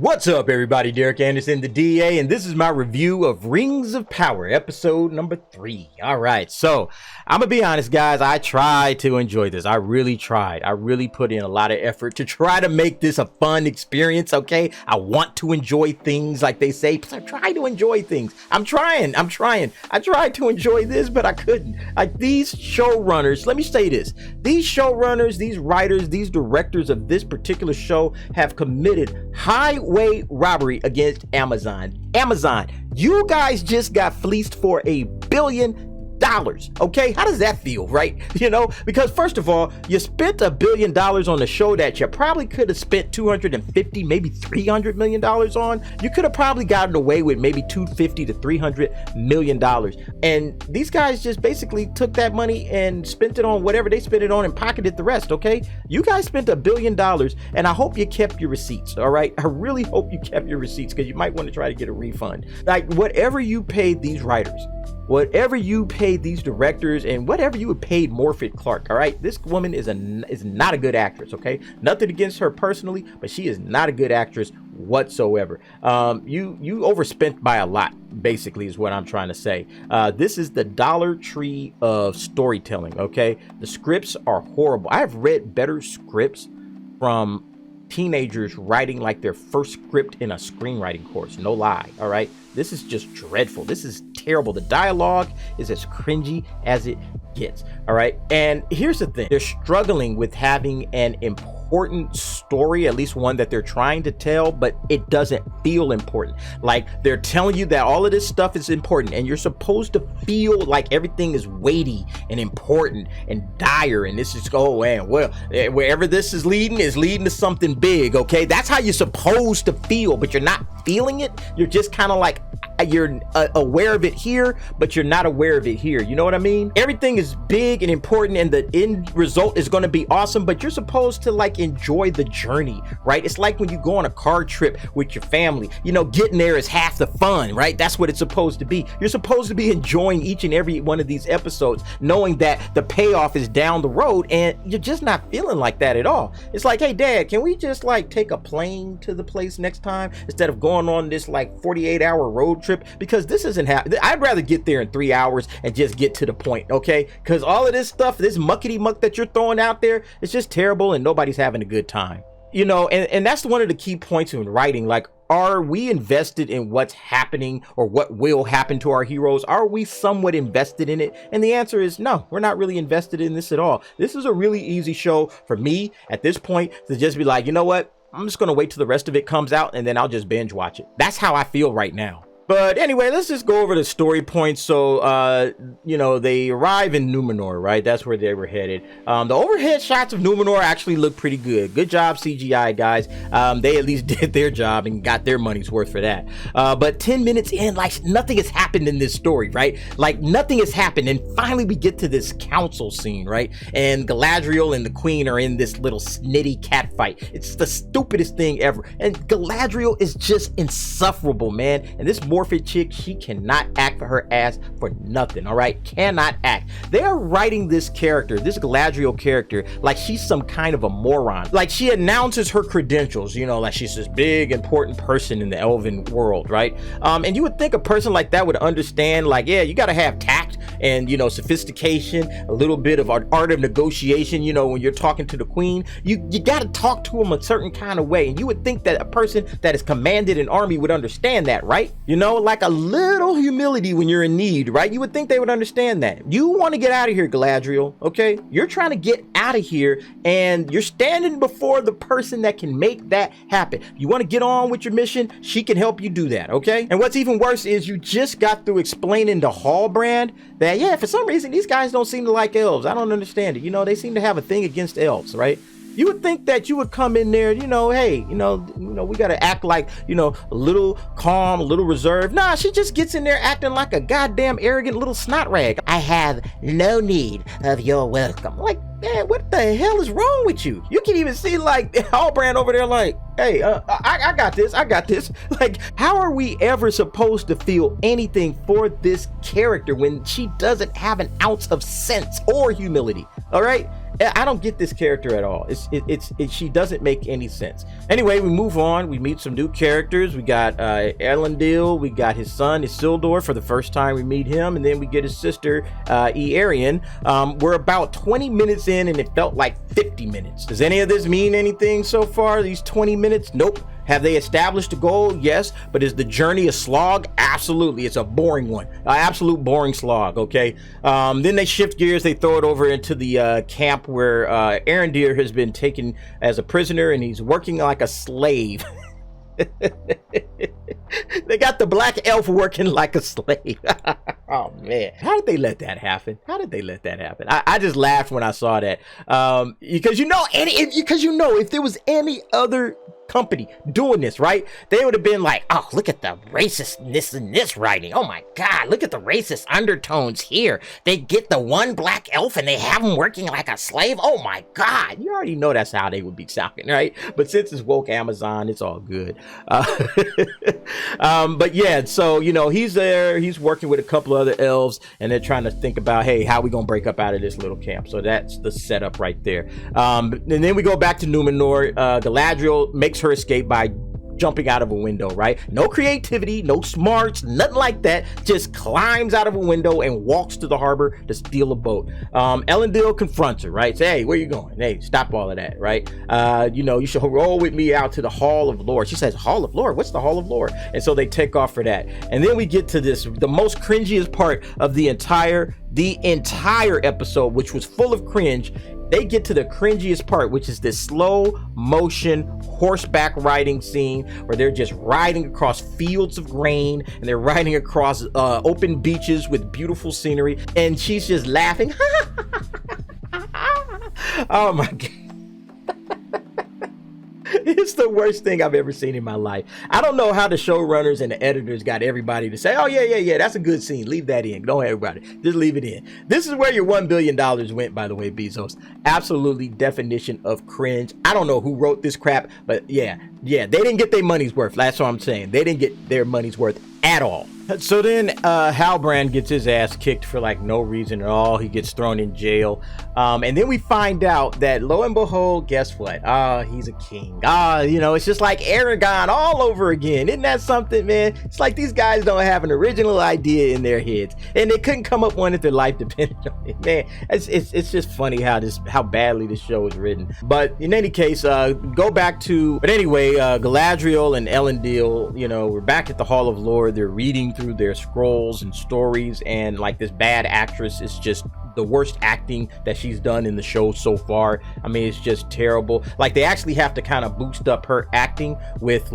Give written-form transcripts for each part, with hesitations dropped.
What's up, everybody? Derek Anderson, the DA, and this is my review of Rings of Power, episode number 3. All right, so I'm gonna be honest, guys. I tried to enjoy this. I really tried. I really put in a lot of effort to try to make this a fun experience. Okay, I want to enjoy things, like they say. I try to enjoy things. I'm trying. I tried to enjoy this, but I couldn't. Like, these showrunners, let me say this: these showrunners, these writers, these directors of this particular show have committed highway robbery against Amazon. Amazon, you guys just got fleeced for $1 billion. Okay, how does that feel, right? You know, because first of all, you spent $1 billion on a show that you probably could have spent 250, maybe $300 million on. You could have probably gotten away with maybe 250 to $300 million. And these guys just basically took that money and spent it on whatever they spent it on and pocketed the rest. Okay, you guys spent $1 billion, and I hope you kept your receipts. All right, I really hope you kept your receipts, because you might want to try to get a refund. Like, whatever you paid these writers, whatever you paid these directors, and whatever you would paid Morfydd Clark, all right? This woman is not a good actress, okay? Nothing against her personally, but she is not a good actress whatsoever. You overspent by a lot, basically, is what I'm trying to say. This is the Dollar Tree of storytelling, okay? The scripts are horrible. I have read better scripts from teenagers writing like their first script in a screenwriting course, no lie. All right, this is just dreadful. This is terrible. The dialogue is as cringy as it gets. All right, and here's the thing: they're struggling with having an important story, at least one that they're trying to tell, but it doesn't feel important. Like, they're telling you that all of this stuff is important, and you're supposed to feel like everything is weighty and important and dire, and this is, oh man, well, wherever this is leading to something big. Okay, that's how you're supposed to feel, but you're not feeling it. You're just kind of like, you're aware of it here, but you're not aware of it here. You know what I mean? Everything is big and important, and the end result is going to be awesome, but you're supposed to like enjoy the journey, right? It's like when you go on a car trip with your family. You know, getting there is half the fun, right? That's what it's supposed to be. You're supposed to be enjoying each and every one of these episodes, knowing that the payoff is down the road, and you're just not feeling like that at all. It's like, hey dad, can we just like take a plane to the place next time instead of going on this like 48-hour road trip? Because this isn't happening. I'd rather get there in 3 hours and just get to the point, okay? Because all of this stuff, this muckety muck that you're throwing out there, it's just terrible, and nobody's having a good time. You know, and that's one of the key points in writing. Like, are we invested in what's happening or what will happen to our heroes? Are we somewhat invested in it? And the answer is no, we're not really invested in this at all. This is a really easy show for me at this point to just be like, you know what? I'm just going to wait till the rest of it comes out, and then I'll just binge watch it. That's how I feel right now. But anyway, let's just go over the story points. So, you know, they arrive in Numenor, right? That's where they were headed. The overhead shots of Numenor actually look pretty good. Good job, CGI guys. They at least did their job and got their money's worth for that. But 10 minutes in, like, nothing has happened in this story, right? Like, nothing has happened. And finally, we get to this council scene, right? And Galadriel and the queen are in this little snitty cat fight. It's the stupidest thing ever. And Galadriel is just insufferable, man. And this Morfydd chick, she cannot act for her ass for nothing. All right, cannot act. They are writing this character, this Galadriel character, like she's some kind of a moron. Like, she announces her credentials, you know, like she's this big important person in the elven world, right? And you would think a person like that would understand, like, yeah, you got to have tact and, you know, sophistication, a little bit of art of negotiation. You know, when you're talking to the queen, you got to talk to them a certain kind of way, and you would think that a person that has commanded an army would understand that, right? You know, like a little humility when you're in need, right? You would think they would understand that. You want to get out of here, Galadriel, okay? You're trying to get out of here, and you're standing before the person that can make that happen. You want to get on with your mission, she can help you do that, okay? And what's even worse is you just got through explaining to Hallbrand that, yeah, for some reason, these guys don't seem to like elves. I don't understand it. You know, they seem to have a thing against elves, right? You would think that you would come in there, you know, hey, you know, we got to act like, you know, a little calm, a little reserved. Nah, she just gets in there acting like a goddamn arrogant little snot rag. I have no need of your welcome. Like, man, what the hell is wrong with you? You can even see like Hallbrand over there like, hey, I got this. Like, how are we ever supposed to feel anything for this character when she doesn't have an ounce of sense or humility? All right. I don't get this character at all. She doesn't make any sense. Anyway, we move on. We meet some new characters. We got Elendil. We got his son Isildur for the first time. We meet him, and then we get his sister Iarian. We're about 20 minutes in, and it felt like 50 minutes. Does any of this mean anything so far? These 20 minutes? Nope. Have they established a goal? Yes. But is the journey a slog? Absolutely. It's a boring one. An absolute boring slog, okay? Then they shift gears. They throw it over into the camp where Arendir has been taken as a prisoner, and he's working like a slave. They got the black elf working like a slave. Oh man, how did they let that happen? I just laughed when I saw that, because if there was any other company doing this, right, they would have been like, oh, look at the racistness in this writing. Oh my god, look at the racist undertones here. They get the one black elf and they have him working like a slave. Oh my god, you already know that's how they would be sounding, right? But since it's woke Amazon, it's all good. But yeah, so he's there, he's working with a couple other elves, and they're trying to think about, hey, how we gonna break up out of this little camp. So that's the setup right there. And then we go back to Numenor. Galadriel makes her escape by jumping out of a window, right? No creativity, no smarts, nothing like that. Just climbs out of a window and walks to the harbor to steal a boat. Elendil confronts her, right? Say, hey, where you going? Hey, stop all of that, right? You should roll with me out to the Hall of Lore. She says, Hall of Lore? What's the Hall of Lore? And so they take off for that. And then we get to the most cringiest part of the entire episode, which was full of cringe. They get to the cringiest part, which is this slow motion horseback riding scene where they're just riding across fields of grain, and they're riding across open beaches with beautiful scenery, and she's just laughing. Oh my god. It's the worst thing I've ever seen in my life. I don't know how the showrunners and the editors got everybody to say, oh yeah, that's a good scene, leave that in. Don't everybody, just leave it in. This is where your $1 billion went, by the way, Bezos. Absolutely definition of cringe. I don't know who wrote this crap, but yeah, they didn't get their money's worth. That's what I'm saying. They didn't get their money's worth at all. So then Halbrand gets his ass kicked for like no reason at all. He gets thrown in jail. And then we find out that, lo and behold, guess what? He's a king. It's just like Aragorn all over again. Isn't that something, man? It's like these guys don't have an original idea in their heads, and they couldn't come up one if their life depended on it. Man, it's just funny how badly this show is written. But in any case, Galadriel and Elendil, we're back at the Hall of Lore. They're reading through their scrolls and stories, and like this bad actress is just the worst acting that she's done in the show so far. I mean, it's just terrible. Like, they actually have to kind of boost up her acting with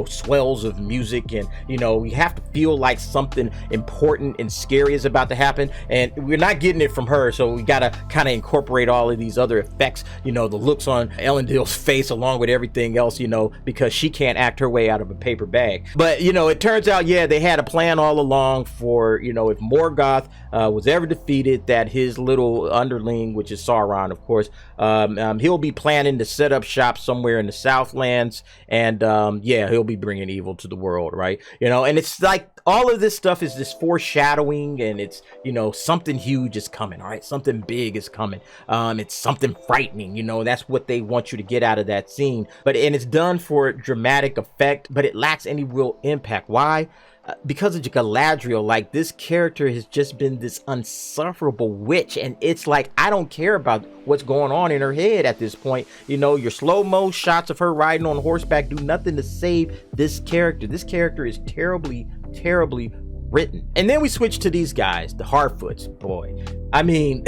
swells of music, and we have to feel like something important and scary is about to happen, and we're not getting it from her, so we gotta kind of incorporate all of these other effects, the looks on Elendil's face along with everything else, because she can't act her way out of a paper bag. But it turns out, they had a plan all along for, if Morgoth was ever defeated, that his little underling, which is Sauron, of course, he'll be planning to set up shop somewhere in the Southlands, and he'll be bringing evil to the world, right? And it's like all of this stuff is this foreshadowing, and it's something huge is coming, all right? Something big is coming. It's something frightening, that's what they want you to get out of that scene. And it's done for dramatic effect, but it lacks any real impact. Why? Because of Galadriel, like, this character has just been this unsufferable witch, and it's like, I don't care about what's going on in her head at this point. Your slow-mo shots of her riding on horseback do nothing to save this character. This character is terribly written. And then we switch to these guys, the Harfoots. Boy, I mean,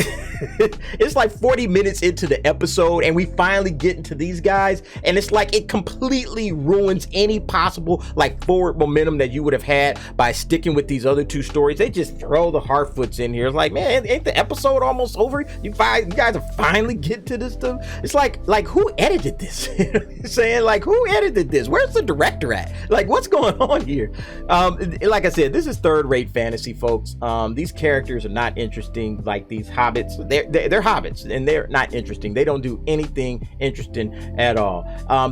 it's like 40 minutes into the episode, and we finally get into these guys, and it's like it completely ruins any possible forward momentum that you would have had by sticking with these other two stories. They just throw the Harfoots in here. It's like, man, ain't the episode almost over? You guys are finally getting to this stuff. It's like who edited this? Saying, who edited this? Where's the director at? What's going on here? Like I said, this is third-rate fantasy, folks. These characters are not interesting. These hobbits, they're hobbits, and they're not interesting. They don't do anything interesting at all.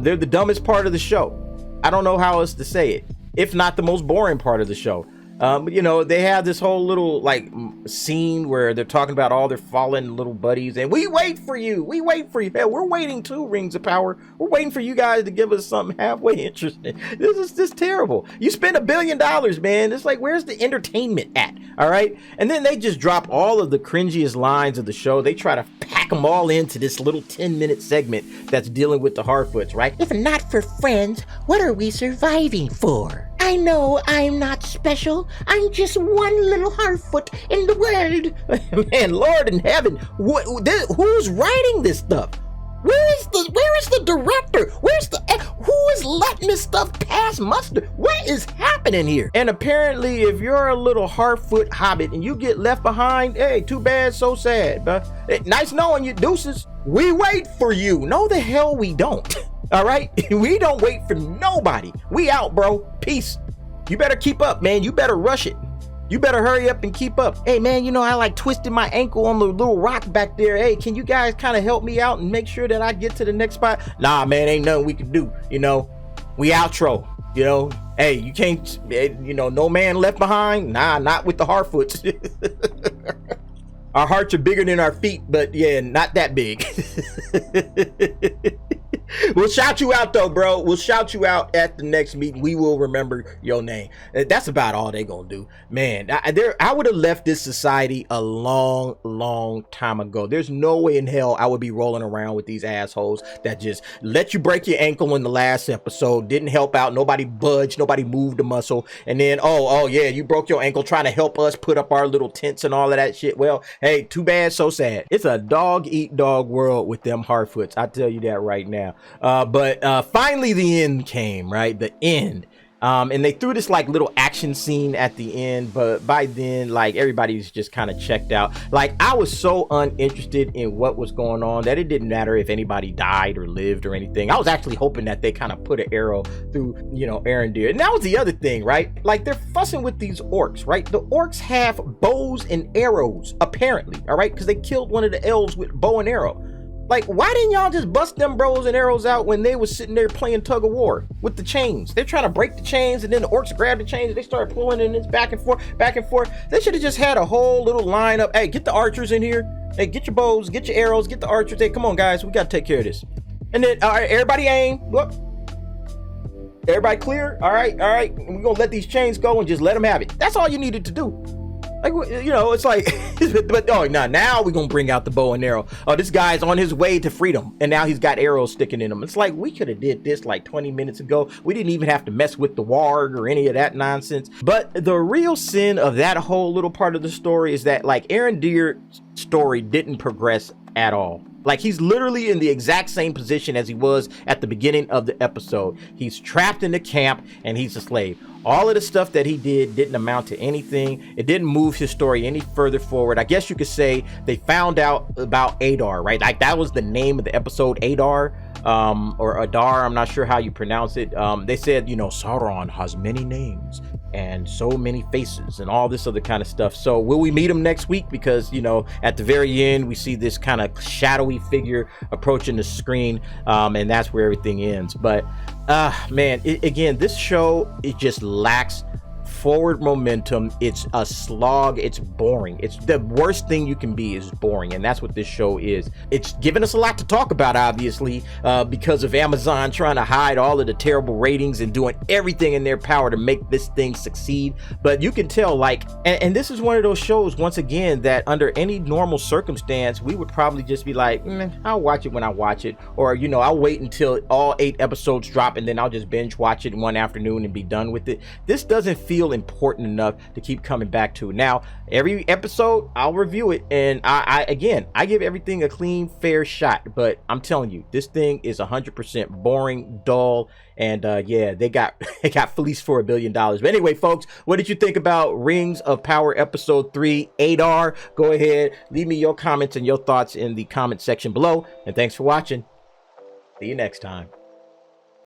They're the dumbest part of the show. I don't know how else to say it. If not the most boring part of the show. You know, they have this whole little like scene where they're talking about all their fallen little buddies, and we wait for you. We wait for you. Hell, we're waiting too, Rings of Power. We're waiting for you guys to give us something halfway interesting. This is just terrible. You spend $1 billion, man. It's like, where's the entertainment at? All right. And then they just drop all of the cringiest lines of the show. They try to pack them all into this little 10-minute segment that's dealing with the Harfoots, right? If not for friends, what are we surviving for? I know I'm not special. I'm just one little Harfoot in the world. Man, Lord in heaven, who's writing this stuff? Where is the director? Who is letting this stuff pass muster? What is happening here? And apparently, if you're a little Harfoot hobbit and you get left behind, hey, too bad, so sad. But nice knowing you, deuces. We wait for you. No, the hell we don't. All right, we don't wait for nobody. We out, bro. Peace. You better keep up, man. You better rush it. You better hurry up and keep up. Hey, man, you know, I like twisted my ankle on the little rock back there. Hey, can you guys kind of help me out and make sure that I get to the next spot? Nah, man, ain't nothing we can do. You know, we outro. You know, hey, you can't, you know, no man left behind. Nah, not with the Harfoots. Our hearts are bigger than our feet, but yeah, not that big. We'll shout you out though, bro. We'll shout you out at the next meeting. We will remember your name. That's about all they gonna do, man. I would have left this society a long time ago. There's no way in hell I would be rolling around with these assholes that just let you break your ankle in the last episode, didn't help out, nobody budged, nobody moved a muscle, and then oh yeah, you broke your ankle trying to help us put up our little tents and all of that shit. Well, hey, too bad, so sad. It's a dog eat dog world with them Harfoots. I tell you that right now. But finally the end came, right? The end. And they threw this like little action scene at the end, but by then, like, everybody's just kind of checked out. Like, I was so uninterested in what was going on that it didn't matter if anybody died or lived or anything. I was actually hoping that they kind of put an arrow through, you know, Arondir. And that was the other thing, right? Like, they're fussing with these orcs, right? The orcs have bows and arrows, apparently, all right? Because they killed one of the elves with bow and arrow. Like, why didn't y'all just bust them bows and arrows out when they was sitting there playing tug of war with the chains? They're trying to break the chains, and then the orcs grab the chains and they start pulling, and it's back and forth, back and forth. They should have just had a whole little lineup. Hey, get the archers in here. Hey, get your bows, get your arrows, get the archers. Hey, come on, guys, we got to take care of this. And then, all right, everybody aim. Whoop. Everybody clear? All right. We're going to let these chains go and just let them have it. That's all you needed to do. Like, you know, it's like, but oh, now we're going to bring out the bow and arrow. Oh, this guy's on his way to freedom, and now he's got arrows sticking in him. It's like, we could have did this like 20 minutes ago. We didn't even have to mess with the warg or any of that nonsense. But the real sin of that whole little part of the story is that, like, Arondir's story didn't progress at all. Like, he's literally in the exact same position as he was at the beginning of the episode. He's trapped in the camp and he's a slave. All of the stuff that he did didn't amount to anything. It didn't move his story any further forward. I guess you could say they found out about Adar, right? Like, that was the name of the episode, Adar, or Adar. I'm not sure how you pronounce it. They said, you know, Sauron has many names and so many faces and all this other kind of stuff. So will we meet him next week? Because, you know, at the very end, we see this kind of shadowy figure approaching the screen, and that's where everything ends. But man, again, this show, it just lacks forward momentum. It's a slog. It's boring. It's the worst thing you can be, is boring, and that's what this show is. It's given us a lot to talk about, obviously, because of Amazon trying to hide all of the terrible ratings and doing everything in their power to make this thing succeed. But you can tell, like, and this is one of those shows, once again, that under any normal circumstance we would probably just be like, I'll watch it when I watch it, or, you know, I'll wait until all 8 episodes drop and then I'll just binge watch it in one afternoon and be done with it. This doesn't feel important enough to keep coming back to. Now, every episode I'll review it, and I give everything a clean, fair shot, but I'm telling you, this thing is 100% boring, dull, and yeah, they got fleeced for $1 billion. But anyway, folks, what did you think about Rings of Power episode 3, Adar? Go ahead, leave me your comments and your thoughts in the comment section below, and thanks for watching. See you next time.